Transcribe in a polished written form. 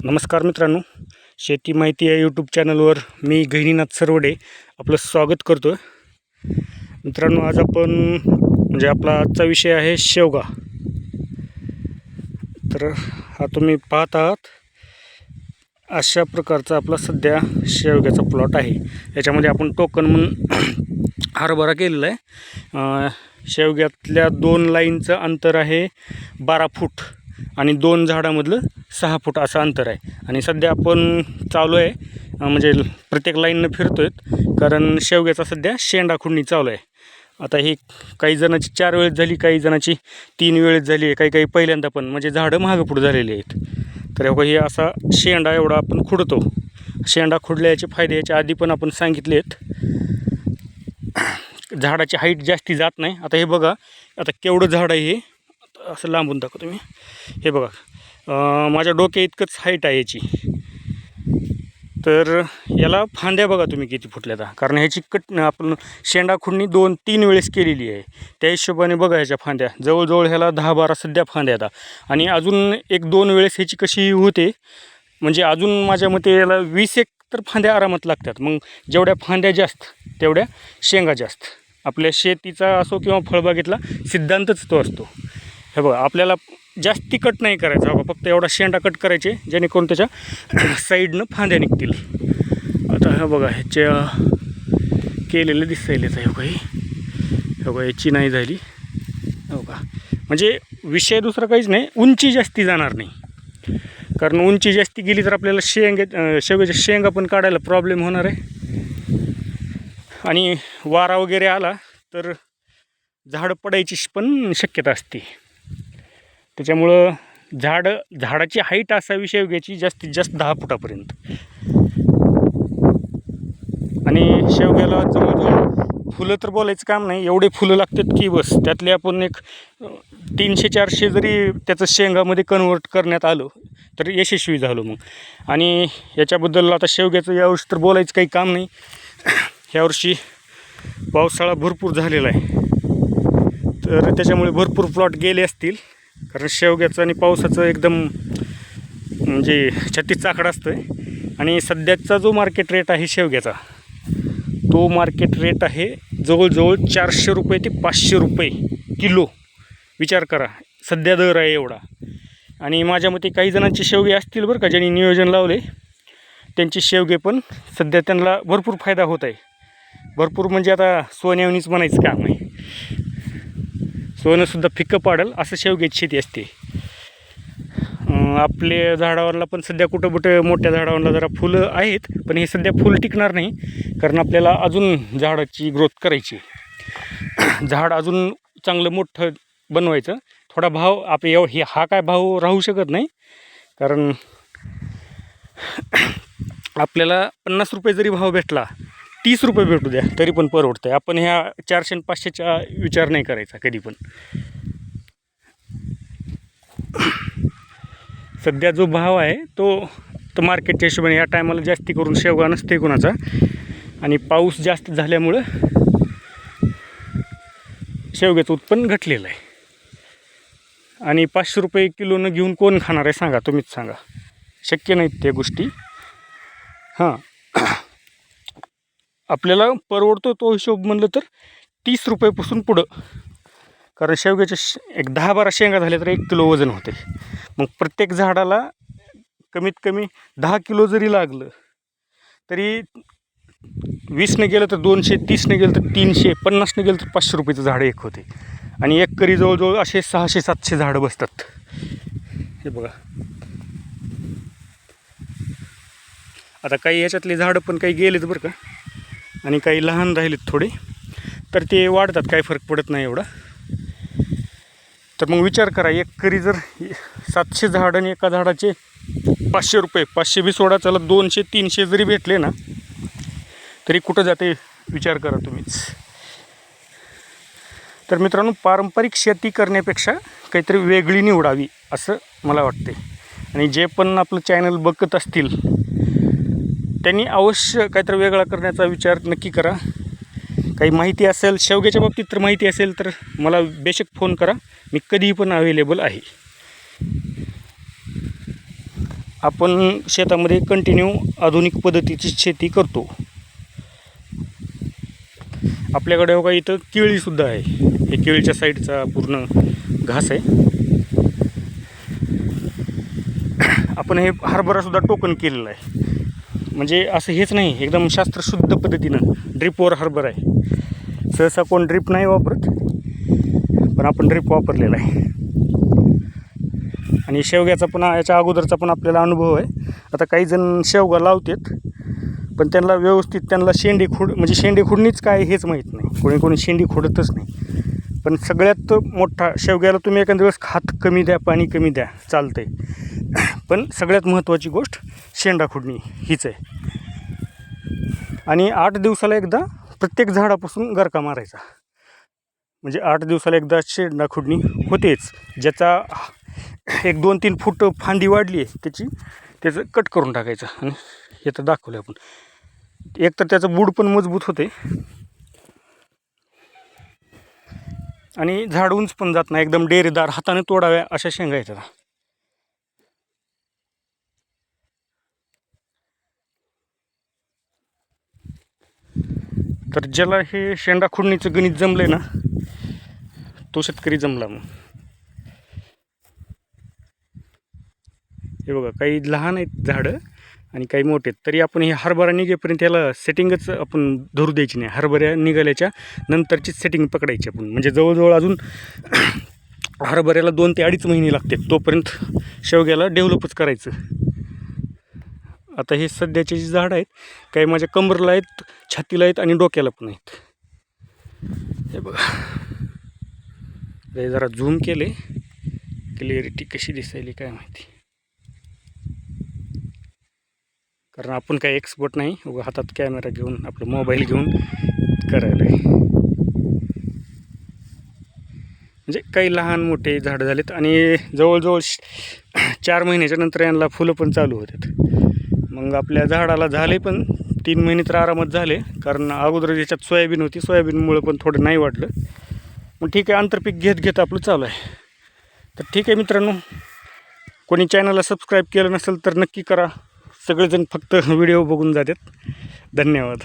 नमस्कार मित्रांनो, शेती माहिती या यूट्यूब चॅनलवर मी गहिनीनाथ सरवडे आपलं स्वागत करतो. मित्रांनो, आज आपण आपला आजचा विषय आहे शेवगा. तर हा तुम्ही पाहत आहात अशा प्रकारचा आपला सध्या शेवग्याचा प्लॉट आहे. याच्यामध्ये आपण टोकन म्हणून हरभरा केलेला आहे. शेवग्यातल्या 2 लाईनचं अंतर आहे 12 फूट आणि 2 झाडामधलं 6 फूट असं अंतर आहे. आणि सध्या आपण चालू आहे प्रत्येक लाईननं फिरतो आहे, कारण शेवग्याचा सध्या शेंडा खुडणी चालू आहे. आता ही काही जणांची 4 वेळेस झाली, काही जणांची 3 वेळेस झाली आहे, काही पहिल्यांदा पण झाडं मागं पुढं झालेली आहेत. तर हे असा शेंडा एवढा आपण खुडतो. शेंडा खुडल्याचे फायदे याच्या आधी पण आपण सांगितले आहेत. झाडाची हाईट जास्ती जात नाही. आता हे बघा, आता केवढं झाड आहे हे असं लांबून दाखवतो मी. हे बघा, माझ्या डोक्या इतकंच हाईट आहे याची. तर याला फांद्या बघा तुम्ही किती फुटल्या आता, कारण ह्याची आपण शेंडा खुडणी 2-3 वेळेस केलेली आहे. त्या हिशोबाने बघा ह्याच्या फांद्या जवळजवळ ह्याला 10-12 सध्या फांद्या येतात. आणि अजून 1-2 वेळेस ह्याची कशी होते, अजून माझ्या मते याला 20-1 तर फांद्या आरामात लागतात. मग जेवढ्या फांद्या जास्त तेवढ्या शेंगा जास्त. आपल्या शेतीचा असो किंवा फळबागेतला सिद्धांतच तो असतो. हे बघा, आपल्याला जास्ती कट नाही करायचा. बघा, फक्त एवढा शेंडा कट करायचे जेणेकरून त्याच्या साईडनं फांद्या निघतील. आता हे बघा, ह्याच्या केलेलं दिसायलेच आहे. हे बघा, याची नाही झाली. हो का, विषय दुसरा काहीच नाही, उंची जास्ती जाणार नाही. कारण उंची जास्ती गेली तर आपल्याला शेवग्याच्या शेंगा पण काढायला प्रॉब्लेम होणार आहे. आणि वारा वगैरे आला तर झाडं पडायची पण शक्यता असते. त्याच्यामुळं झाडाची हाईट असावी शेवग्याची जास्तीत जास्त 10 फुटापर्यंत. आणि शेवग्याला जवळजवळ फुलं तर बोलायचं काम नाही, एवढे फुलं लागतात की बस. त्यातले आपण एक 300-400 जरी त्याचं शेंगामध्ये कन्वर्ट करण्यात आलं तर यशस्वी झालो मग. आणि याच्याबद्दल आता शेवग्याचं यावर्षी तर बोलायचं काही काम नाही. ह्यावर्षी पावसाळा भरपूर झालेला आहे, तर त्याच्यामुळे भरपूर प्लॉट गेले असतील. कारण शेवग्याचं आणि पावसाचं एकदम छत्तीस चाकड असतं आहे. आणि सध्याचा जो मार्केट रेट आहे शेवग्याचा, तो मार्केट रेट आहे जवळजवळ 400 रुपये ते 500 रुपये किलो. विचार करा, सध्या दर आहे एवढा. आणि माझ्या मते काही जणांचे शेवगे असतील बरं का, ज्यांनी नियोजन लावले, त्यांचे शेवगे पण सध्या त्यांना भरपूर फायदा होत आहे. भरपूर आता सोन्यावणीच म्हणायचं काम आहे. सोनंसुद्धा फिक्कं पाडेल असं शेवग्याची शेती असते. आपल्या झाडावरला पण सध्या कुठं मोठ्या झाडावरला जरा फुलं आहेत, पण हे सध्या फुल टिकणार नाही. कारण आपल्याला अजून झाडाची ग्रोथ करायची, झाड अजून चांगलं मोठं बनवायचं. थोडा भाव हा काय भाव राहू शकत नाही. कारण आपल्याला 50 रुपये जरी भाव भेटला, 30 रुपये भेटू द्या तरी पण परवडतं आहे. आपण ह्या 400 आणि 500चा विचार नाही करायचा कधी पण. सध्या जो भाव आहे तो मार्केटच्या हिशोबाने या टायमाला जास्ती करून शेवगा नसते कोणाचा. आणि पाऊस जास्त झाल्यामुळं शेवग्याचं उत्पन्न घटलेलं आहे. आणि 500 रुपये किलोनं घेऊन कोण खाणार आहे सांगा, तुम्हीच सांगा. शक्य नाहीत त्या गोष्टी. हां, आपल्याला परवडतो तो हिशोब म्हणलं तर 30 रुपयेपासून पुढं. कारण शेवग्याच्या एक 10-12 शेंगा झाल्या तर 1 किलो वजन होते. मग प्रत्येक झाडाला कमीत कमी 10 किलो जरी लागलं तरी 20ने गेलं तर 200, 30ने गेलं तर 300, 50ने गेलं तर 500 रुपयेचं झाड एक होते. आणि एक करी जवळजवळ असे 600-700 झाडं बसतात. हे बघा, आता काही याच्यातले झाडं पण काही गेलेत बरं का, आणि काही लहान राहिलेत थोडे, तर ते वाढतात, काही फरक पडत नाही एवढा. तर मग विचार करा, एक करी जर 700 झाड आणि एका झाडाचे 500 रुपये, 500 बी सोडा, चला 200-300 जरी भेटले ना तरी कुठं जाते विचार करा तुम्हीच. तर मित्रांनो, पारंपरिक शेती करण्यापेक्षा काहीतरी वेगळी निवडावी असं मला वाटते. आणि जे पण आपलं चॅनल बघत असतील त्यांनी अवश्य काहीतरी वेगळा करण्याचा विचार नक्की करा. काही माहिती असेल शेवग्याच्या बाबतीत तर माहिती असेल तर मला बेशक फोन करा, मी कधीही पण अवेलेबल आहे. आपण शेतामध्ये कंटिन्यू आधुनिक पद्धतीची शेती करतो. आपल्याकडे बघा इथं केळीसुद्धा आहे. हे केळीच्या साईडचा पूर्ण घास आहे. आपण हे हरभरासुद्धा टोकन केलेलं आहे. म्हणजे असं हेच नाही, एकदम शास्त्रशुद्ध पद्धतीनं ड्रिपवर हरभरा आहे. सहसा कोण ड्रिप नाही वापरत, पण आपण ड्रिप वापरलेला आहे. आणि शेवग्याचा पण याच्या अगोदरचा पण आपल्याला अनुभव आहे. आता काही जण शेवगा लावतात, पण त्यांना व्यवस्थित त्यांना शेंडी खोड म्हणजे शेंडी खोडणीच काय हेच माहीत नाही. कोणी शेंडी खोडतच नाही. पण सगळ्यात मोठा शेवग्याला तुम्ही एखाद्या दिवस खात कमी द्या, पाणी कमी द्या, चालतं आहे. पण सगळ्यात महत्त्वाची गोष्ट शेंडा खोडणी हीच आहे. आणि 8 दिवसाला एकदा प्रत्येक झाडापासून गरका मारायचा. म्हणजे 8 दिवसाला एकदा शेंडा खोडणी होतेच. ज्याचा 1-2-3 फूट फांदी वाढली आहे त्याचं कट करून टाकायचं. आणि हे तर दाखवलं आपण. एक तर त्याचं बूड पण मजबूत होते आणि झाड उंच पण जात नाही. एकदम डेरेदार हाताने तोडाव्या अशा शेंगा येतात. तर ज्याला हे शेंडा खोडणीचं गणित जमलंय ना, तो शेतकरी जमला. मग हे बघा, काही लहान आहेत झाडं आणि काही मोठे आहेत. तरी आपण हे हरभरा निघेपर्यंत याला सेटिंगच आपण धरू द्यायची नाही. हरभऱ्या निघाल्याच्या नंतरचीच सेटिंग पकडायची आपण. म्हणजे जवळजवळ अजून हरभऱ्याला 2 ते 2.5 महिने लागते. तोपर्यंत शेवग्याला डेव्हलपच करायचं. आता हे सध्याचे जे झाडं आहेत, काही माझ्या कमरला आहेत, छातीला आहेत आणि डोक्याला पण आहेत. हे बघा, हे जरा झूम केले, क्लिअरिटी कशी दिसायली काय माहिती. कारण आपण काही एक्सपर्ट नाही, उगा हातात कॅमेरा घेऊन आपलं मोबाईल घेऊन करायला आहे. म्हणजे काही लहान मोठे झाडं झालेत आणि जवळजवळ 4 महिन्याच्या नंतर यांना फुलं पण चालू होतात. मग आपल्या झाडाला झाले पण 3 महिने तर आरामात झाले. कारण अगोदर याच्यात सोयाबीन होती, सोयाबीनमुळं पण थोडं नाही वाटलं. मग ठीक आहे, आंतरपीक घेत आपलं चालू आहे. तर ठीक आहे मित्रांनो, कोणी चॅनलला सबस्क्राईब केलं नसेल तर नक्की करा. सगळेजण फक्त व्हिडिओ बघून जातात. धन्यवाद.